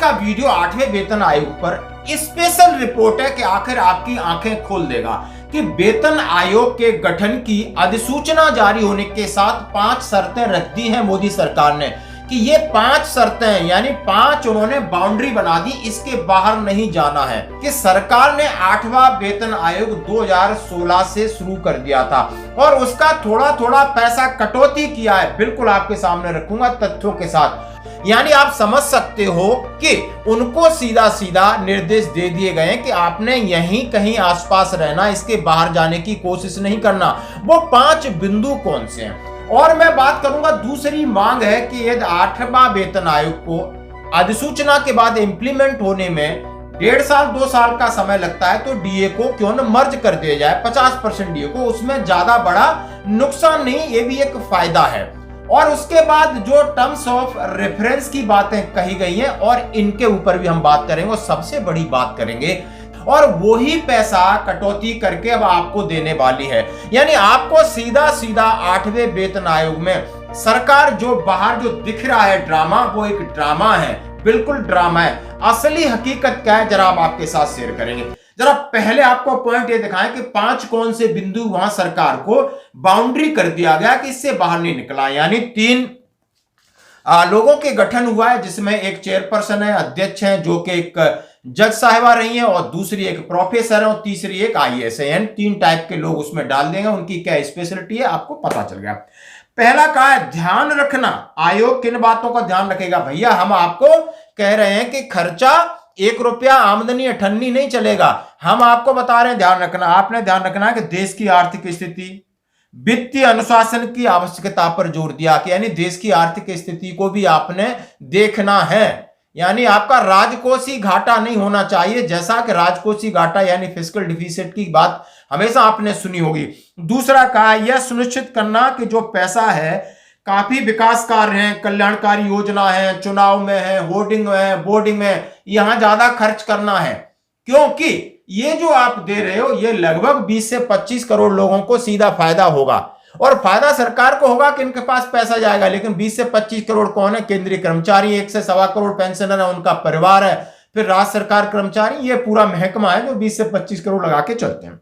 का वीडियो 8वें वेतन आयोग पर स्पेशल रिपोर्ट है कि आखिर आपकी आंखें खोल देगा कि वेतन आयोग के गठन की अधिसूचना जारी होने के साथ 5 शर्तें रख दी हैं मोदी सरकार ने कि ये 5 शर्तें यानी 5 उन्होंने बाउंड्री बना दी, इसके बाहर नहीं जाना है। कि सरकार ने 8वां वेतन आयोग 2016 से शुरू कर दिया था और उसका थोड़ा थोड़ा पैसा कटौती किया है। बिल्कुल आपके सामने रखूंगा तथ्यों के साथ। यानी आप समझ सकते हो कि उनको सीधा सीधा निर्देश दे दिए गए कि आपने यहीं कहीं आसपास रहना, इसके बाहर जाने की कोशिश नहीं करना। वो 5 बिंदु कौन से हैं? और मैं बात करूंगा दूसरी मांग है कि यदि 8वां वेतन आयोग को अधिसूचना के बाद इंप्लीमेंट होने में 1.5 साल 2 साल का समय लगता है तो डीए को क्यों न मर्ज कर दिया जाए 50% डीए को, उसमें ज्यादा बड़ा नुकसान नहीं, ये भी एक फायदा है। और उसके बाद जो टर्म्स ऑफ रेफरेंस की बातें कही गई हैं और इनके ऊपर भी हम बात करेंगे और सबसे बड़ी बात करेंगे और वही पैसा कटौती करके अब आपको देने वाली है। यानी आपको सीधा सीधा 8वें वेतन आयोग में सरकार जो बाहर जो दिख रहा है ड्रामा, वो एक ड्रामा है, बिल्कुल ड्रामा है। असली हकीकत क्या है जरा हम आपके साथ शेयर करेंगे। जरा पहले आपको पॉइंट ये दिखाएं कि 5 कौन से बिंदु वहां सरकार को बाउंड्री कर दिया गया कि इससे बाहर नहीं निकला। यानी 3 लोगों के गठन हुआ है जिसमें एक चेयरपर्सन है, अध्यक्ष है जो कि एक जज साहिबा रही हैं और दूसरी एक प्रोफेसर है और तीसरी एक आईएएस है। 3 टाइप के लोग उसमें डाल देंगे, उनकी क्या स्पेशलिटी है आपको पता चल गया। पहला कहा है ध्यान रखना। आयोग किन बातों का ध्यान रखेगा? भैया हम आपको कह रहे हैं कि खर्चा 1 रुपया आमदनी अठन्नी नहीं चलेगा। हम आपको बता रहे हैं ध्यान रखना। आपने ध्यान रखना है कि देश की आर्थिक स्थिति, वित्तीय अनुशासन की आवश्यकता पर जोर दिया कि यानी देश की आर्थिक स्थिति को भी आपने देखना है। यानी आपका राजकोषीय घाटा नहीं होना चाहिए, जैसा कि राजकोषीय घाटा यानी फिस्कल डिफिसिट की बात हमेशा आपने सुनी होगी। दूसरा कहा यह सुनिश्चित करना कि जो पैसा है काफी विकास कार्य हैं, कल्याणकारी योजना है, चुनाव में है, होर्डिंग में है, बोर्डिंग में, यहां ज्यादा खर्च करना है क्योंकि ये जो आप दे रहे हो ये लगभग 20 से 25 करोड़ लोगों को सीधा फायदा होगा और फायदा सरकार को होगा कि इनके पास पैसा जाएगा। लेकिन 20 से 25 करोड़ कौन है? केंद्रीय कर्मचारी, 1 से 1.25 करोड़ पेंशनर है, उनका परिवार है, फिर राज्य सरकार कर्मचारी, ये पूरा महकमा है जो 20 से 25 करोड़ लगा के चलते हैं।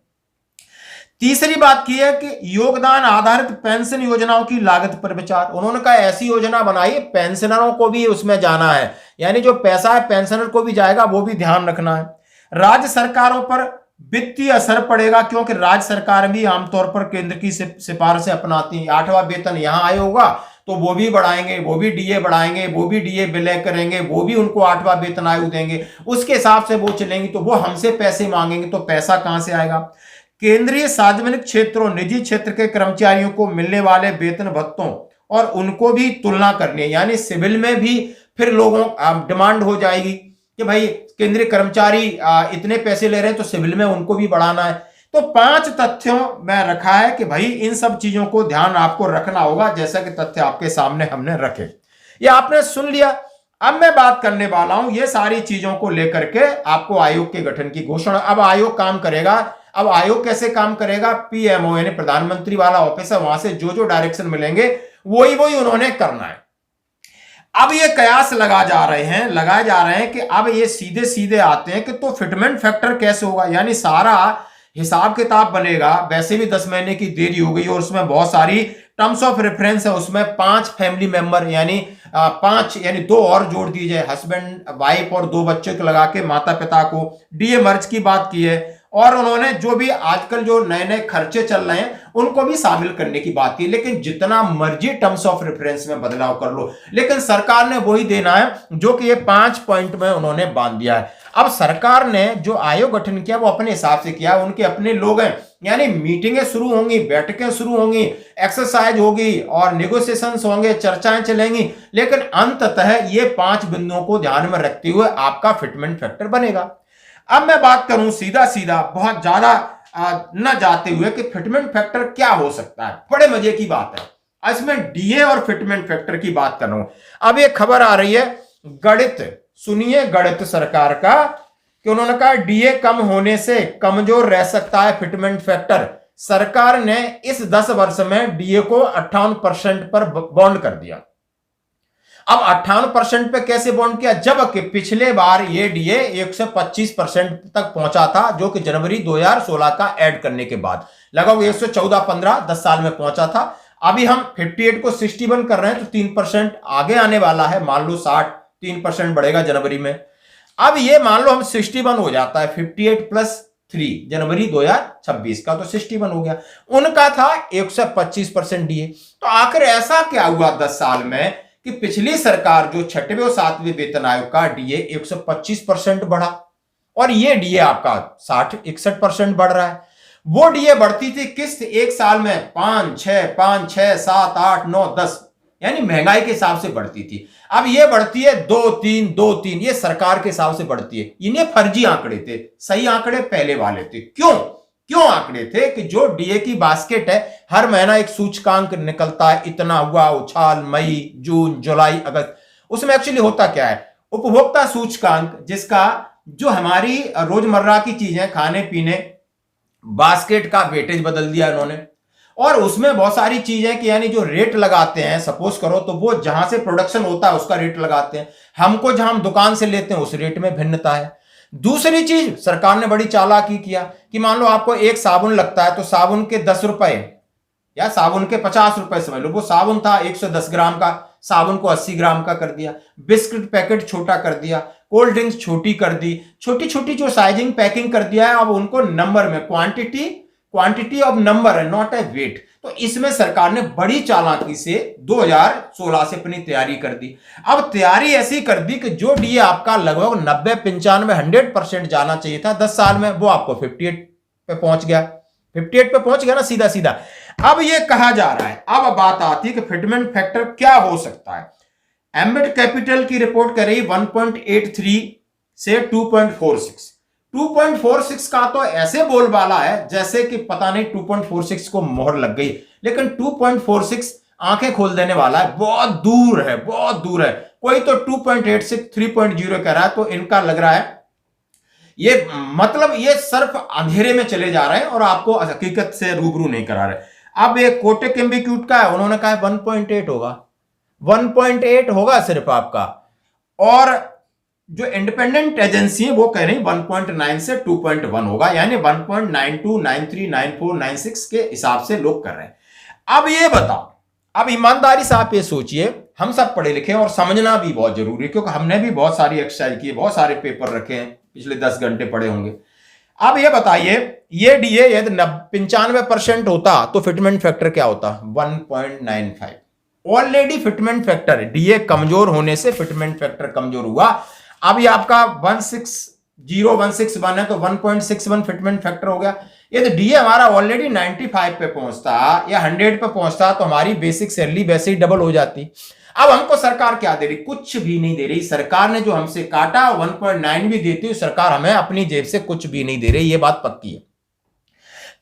तीसरी बात की है कि योगदान आधारित पेंशन योजनाओं की लागत पर विचार। उन्होंने कहा ऐसी योजना बनाई पेंशनरों को भी उसमें जाना है, यानी जो पैसा है पेंशनर को भी जाएगा, वो भी ध्यान रखना है। राज्य सरकारों पर वित्तीय असर पड़ेगा क्योंकि राज्य सरकार भी आमतौर पर केंद्र की सिफारिशें अपनाती हैं। 8वां वेतन यहां आया होगा तो वो भी बढ़ाएंगे, वो भी डीए बढ़ाएंगे, वो भी डीए विलय करेंगे, वो भी उनको 8वां वेतन आयोग देंगे, उसके हिसाब से वो चलेंगी तो वो हमसे पैसे मांगेंगे तो पैसा कहां से आएगा? केंद्रीय सार्वजनिक क्षेत्र और निजी क्षेत्र के कर्मचारियों को मिलने वाले वेतन भत्तों और उनको भी तुलना करनी है। यानी सिविल में भी फिर लोगों डिमांड हो जाएगी कि भाई केंद्रीय कर्मचारी इतने पैसे ले रहे हैं तो सिविल में उनको भी बढ़ाना है। तो 5 तथ्यों में रखा है कि भाई इन सब चीजों को ध्यान आपको रखना होगा, जैसा कि तथ्य आपके सामने हमने रखे। ये आपने सुन लिया। अब मैं बात करने वाला हूं ये सारी चीजों को लेकर के आपको आयोग के गठन की घोषणा। अब आयोग काम करेगा। अब आयोग कैसे काम करेगा? पीएमओ यानी प्रधानमंत्री वाला ऑफिस है, वहां से जो जो डायरेक्शन मिलेंगे वही उन्होंने करना है। अब ये कयास लगाए जा रहे हैं कि अब ये सीधे सीधे आते हैं कि तो फिटमेंट फैक्टर कैसे होगा। यानी सारा हिसाब किताब बनेगा। वैसे भी 10 महीने की देरी हो गई और उसमें बहुत सारी टर्म्स ऑफ रेफरेंस है, उसमें 5 फैमिली मेंबर यानी 5 यानी 2 और जोड़ दीजिए, हस्बैंड वाइफ और 2 बच्चों को लगा के माता पिता को डीए मर्ज की बात की है। और उन्होंने जो भी आजकल जो नए नए खर्चे चल रहे हैं उनको भी शामिल करने की बात की। लेकिन जितना मर्जी टर्म्स ऑफ रेफरेंस में बदलाव कर लो, लेकिन सरकार ने वही देना है जो कि ये 5 पॉइंट में उन्होंने बांध दिया है। अब सरकार ने जो आयोग गठन किया वो अपने हिसाब से किया, उनके अपने लोग हैं। यानी मीटिंगें शुरू होंगी, बैठकें शुरू होंगी, एक्सरसाइज होगी और नेगोशिएशंस होंगे, चर्चाएं चलेंगी, लेकिन अंततः ये 5 बिंदुओं को ध्यान में रखते हुए आपका फिटमेंट फैक्टर बनेगा। अब मैं बात करूं सीधा बहुत ज्यादा न जाते हुए कि फिटमेंट फैक्टर क्या हो सकता है। बड़े मजे की बात है, इसमें डीए और फिटमेंट फैक्टर की बात कर रहा हूं। अब ये खबर आ रही है गणित, सुनिए गणित सरकार का, कि उन्होंने कहा डीए कम होने से कमजोर रह सकता है फिटमेंट फैक्टर। सरकार ने इस 10 वर्ष में डीए को 58% पर बॉन्ड कर दिया। अब 58% पे कैसे बॉन्ड किया, जबकि पिछले बार ये डीए 125% तक पहुंचा था, जो कि जनवरी 2016 का ऐड करने के बाद लगभग 114-15 10 साल में पहुंचा था। अभी हम 58 को 61 कर रहे हैं, तो 3% आगे आने वाला है। मान लो 60, 3% बढ़ेगा जनवरी में। अब ये मान लो हम 61 हो जाता है, 58 प्लस 3 जनवरी 2026 का, तो 61 हो गया। उनका था 125% डीए। तो आखिर ऐसा क्या हुआ 10 साल में कि पिछली सरकार जो 6वें और 7वें वेतन आयोग का डीए 125% बढ़ा, और ये डीए आपका 60-61% बढ़ रहा है। वो डीए बढ़ती थी किस्त एक साल में 5, 6, 7, 8, 9, 10, यानी महंगाई के हिसाब से बढ़ती थी। अब ये बढ़ती है 2-3, 2-3, ये सरकार के हिसाब से बढ़ती है। इन्हें फर्जी आंकड़े थे, सही आंकड़े पहले वाले थे। क्यों आंकड़े थे कि जो डीए की बास्केट है, हर महीना एक सूचकांक निकलता है, इतना हुआ उछाल मई, जून, जुलाई, अगस्त। उसमें एक्चुअली होता क्या है, उपभोक्ता सूचकांक, जिसका जो हमारी रोजमर्रा की चीजें, खाने पीने, बास्केट का वेटेज बदल दिया इन्होंने। और उसमें बहुत सारी चीजें कि यानी जो रेट लगाते हैं, सपोज करो तो वो जहां से प्रोडक्शन होता है उसका रेट लगाते हैं, हमको जहां हम दुकान से लेते हैं उस रेट में भिन्नता है। दूसरी चीज सरकार ने बड़ी चालाकी किया कि मान लो आपको एक साबुन लगता है, तो साबुन के 10 रुपए या साबुन के 50 रुपए समझ लो, वो साबुन था 110 ग्राम का, साबुन को 80 ग्राम का कर दिया। बिस्किट पैकेट छोटा कर दिया, कोल्ड ड्रिंक्स छोटी कर दी, छोटी छोटी जो साइजिंग पैकिंग कर दिया है, अब उनको नंबर में, क्वांटिटी ऑफ नंबर है, नॉट ए वेट। तो इसमें सरकार ने बड़ी चालाकी से 2016 से अपनी तैयारी कर दी। अब तैयारी ऐसी कर दी कि जो डीए आपका लगभग 90-95 100% जाना चाहिए था 10 साल में, वो आपको 58 पे पहुंच गया। 58 पे पहुंच गया ना, सीधा सीधा। अब ये कहा जा रहा है, अब बात आती है कि फिटमेंट फैक्टर क्या हो सकता है। एम्बिट कैपिटल की रिपोर्ट कर रही 1.83 से 2.46। 2.46 का तो ऐसे बोलबाला है जैसे कि पता नहीं 2.46 को मोहर लग गई, लेकिन 2.46 आंखें खोल देने वाला है। बहुत दूर है, बहुत दूर है। कोई तो 2.86 3.0 कह रहा है, तो इनका लग रहा है ये मतलब ये सिर्फ अंधेरे में चले जा रहे हैं और आपको हकीकत से रूबरू नहीं करा रहे। अब ये कोटक इंस्टीट्यूट का है, उन्होंने कहा 1.8 होगा, 1.8 होगा सिर्फ आपका। और जो इंडिपेंडेंट एजेंसी है वो कह रही है 1.9 से 2.1 होगा, यानी 1.92, 93, 94, 96 के हिसाब से लोग कर रहे हैं। अब ये बताओ, अब ईमानदारी से आप ये सोचिए, हम सब पढ़े लिखे हैं और समझना भी बहुत जरूरी है, क्योंकि हमने भी बहुत सारी एक्सरसाइज की, बहुत सारे पेपर रखे हैं, पिछले 10 घंटे पढ़े होंगे। अब ये बताइए, ये डीए यदि 95% होता तो फिटमेंट फैक्टर क्या होता, 1.95। ऑलरेडी फिटमेंट फैक्टर, डीए कमजोर होने से फिटमेंट फैक्टर कमजोर हुआ। अभी आपका 161 है, तो 1.61 फिटमेंट फैक्टर हो गया। यदि डीए हमारा ऑलरेडी 95 पे पहुंचता या 100 पे पहुंचता, तो हमारी बेसिक सैलरी वैसे ही डबल हो जाती। अब हमको सरकार क्या दे रही, कुछ भी नहीं दे रही। सरकार ने जो हमसे काटा 1.9 भी देती है सरकार, हमें अपनी जेब से कुछ भी नहीं दे रही, ये बात पक्की है।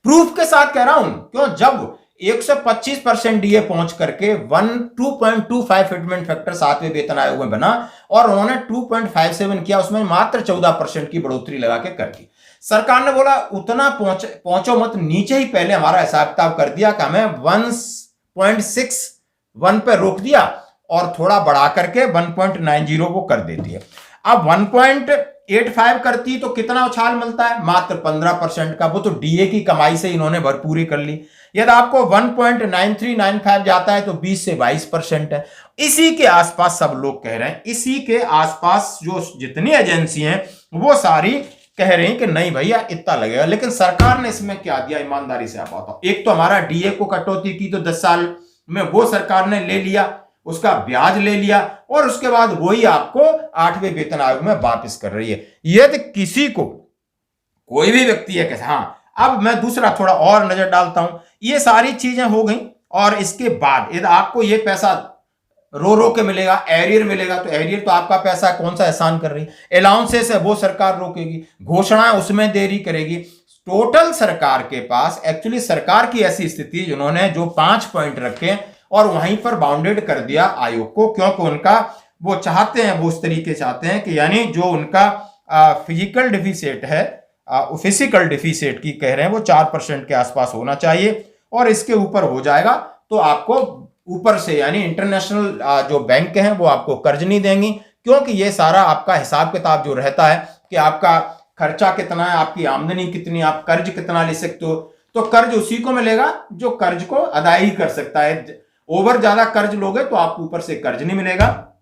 प्रूफ के साथ कह रहा हूं, क्यों, जब 125% डीए पहुंच करके 2.25 फिटमेंट फैक्टर 7वें वेतन आयोग में बना और उन्होंने 2.57 किया, उसमें मात्र 14% की बढ़ोतरी लगा के कर दी। सरकार ने बोला उतना पहुंचो मत, नीचे ही पहले हमारा हिसाब किताब कर दिया कि हमें 1.61 पे रोक दिया और थोड़ा बढ़ा करके 1.90 को कर देती है। अब 1.85 करती तो कितना उछाल मिलता है, मात्र 15% का। वो तो डीए की कमाई से इन्होंने भरपूरी कर ली। यदि आपको 1.9395 जाता है तो 20 से 22% है। इसी के आसपास सब लोग कह रहे हैं, इसी के आसपास जो जितनी एजेंसी हैं वो सारी कह रही हैं कि नहीं भैया इतना लगेगा। लेकिन सरकार ने इसमें क्या दिया, ईमानदारी से आप बताओ। एक तो हमारा डीए को कटौती की तो 10 साल में वो सरकार ने ले लिया, उसका ब्याज ले लिया, और उसके बाद वही आपको 8वें वेतन आयोग में वापस कर रही है। यदि किसी को कोई भी व्यक्ति है कि हाँ, अब मैं दूसरा थोड़ा और नजर डालता हूं, ये सारी चीजें हो गई, और इसके बाद यदि आपको ये पैसा रो के मिलेगा, एरियर मिलेगा, तो एरियर तो आपका पैसा कौन सा एहसान कर रही, अलाउंसेस है वो सरकार रोकेगी, घोषणाएं उसमें देरी करेगी। टोटल सरकार के पास एक्चुअली सरकार की ऐसी स्थिति, जिन्होंने जो 5 पॉइंट रखे और वहीं पर बाउंडेड कर दिया आयोग को, क्योंकि उनका वो चाहते हैं, वो उस तरीके चाहते हैं कि यानी जो उनका फिजिकल डिफिसिट है, फिजिकल डिफिसिट की कह रहे हैं वो 4% के आसपास होना चाहिए, और इसके ऊपर हो जाएगा तो आपको ऊपर से यानी इंटरनेशनल जो बैंक हैं वो आपको कर्ज नहीं देंगी, क्योंकि ये सारा आपका हिसाब किताब जो रहता है कि आपका खर्चा कितना है, आपकी आमदनी कितनी, आप कर्ज कितना ले सकते हो, तो कर्ज उसी को मिलेगा जो कर्ज को अदायगी कर सकता है। ओवर ज्यादा कर्ज लोगे तो आपको ऊपर से कर्ज नहीं मिलेगा।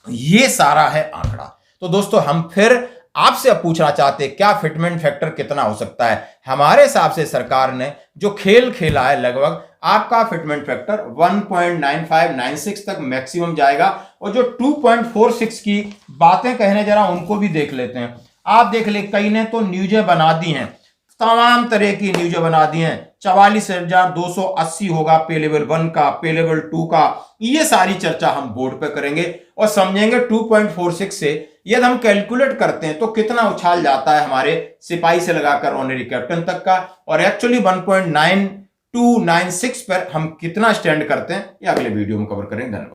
ये सारा है आंकड़ा। तो दोस्तों हम फिर आपसे अब पूछना चाहते हैं क्या फिटमेंट फैक्टर कितना हो सकता है। हमारे हिसाब से सरकार ने जो खेल खेला है, लगभग आपका फिटमेंट फैक्टर 1.9596 तक मैक्सिमम जाएगा। और जो 2.46 की बातें कहने जरा उनको भी देख लेते हैं। आप देख ले, कई ने तो न्यूज़ें बना दी हैं, तमाम तरह की न्यूज़ें बना दी हैं। 44,280 होगा पे लेवल 1 का, पे लेवल 2 का। ये सारी चर्चा हम बोर्ड पे करेंगे और समझेंगे 2.46 से यदि हम कैलकुलेट करते हैं तो कितना उछाल जाता है हमारे सिपाही से लगाकर ऑनरी कैप्टन तक का, और एक्चुअली 1.9296 पर हम कितना स्टैंड करते हैं, ये अगले वीडियो में कवर करेंगे। धन्यवाद।